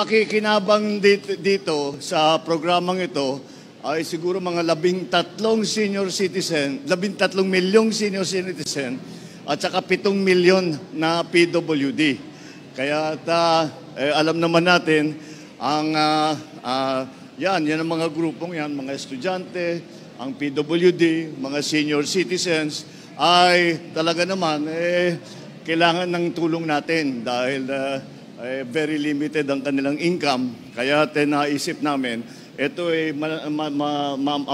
Makikinabang dito sa programang ito ay siguro mga 13 senior citizen, 13 milyong senior citizen at saka 7 milyon na PWD. Kaya alam naman natin ang yan ang mga grupong yan, mga estudyante, ang PWD, mga senior citizens ay talaga naman kailangan ng tulong natin dahil very limited ang kanilang income. Kaya naisip namin, ito ay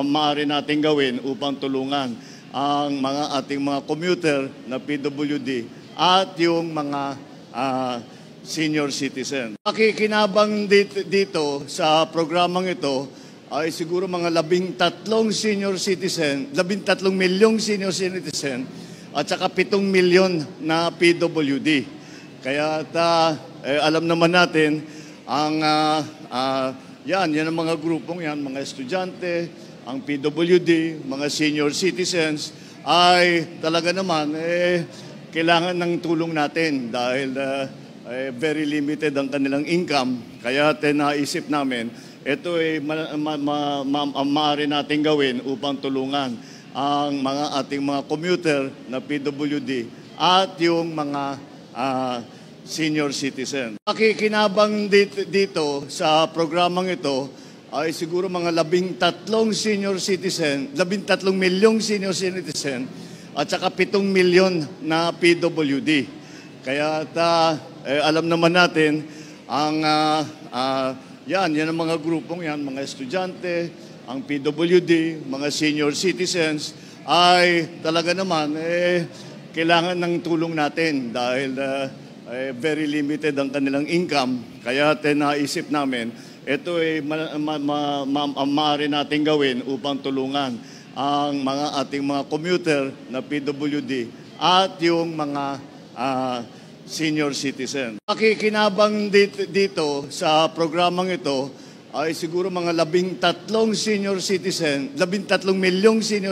maaari natin gawin upang tulungan ang ating mga commuter na PWD at yung mga senior citizen. Makikinabang dito sa programang ito ay siguro mga 13 senior citizen, 13 milyong senior citizen at saka 7 milyon na PWD. Kaya alam naman natin ang yan ang mga grupong yan, mga estudyante, ang PWD, mga senior citizens ay talaga naman kailangan ng tulong natin dahil very limited ang kanilang income. Kaya naisip namin, ito ay maaari natin gawin upang tulungan ang ating mga commuter na PWD at yung mga senior citizen. Makikinabang dito sa programang ito ay siguro mga 13 senior citizen, 13 milyong senior citizen at saka 7 milyon na PWD. Kaya alam naman natin ang yan ang mga grupong yan, mga estudyante, ang PWD, mga senior citizens ay talaga naman kailangan ng tulong natin dahil very limited ang kanilang income. Kaya naisip namin, ito ay maaari natin gawin upang tulungan ang ating mga commuter na PWD at yung mga senior citizen. Makikinabang dito sa programang ito ay siguro mga 13 senior citizen, 13 milyong senior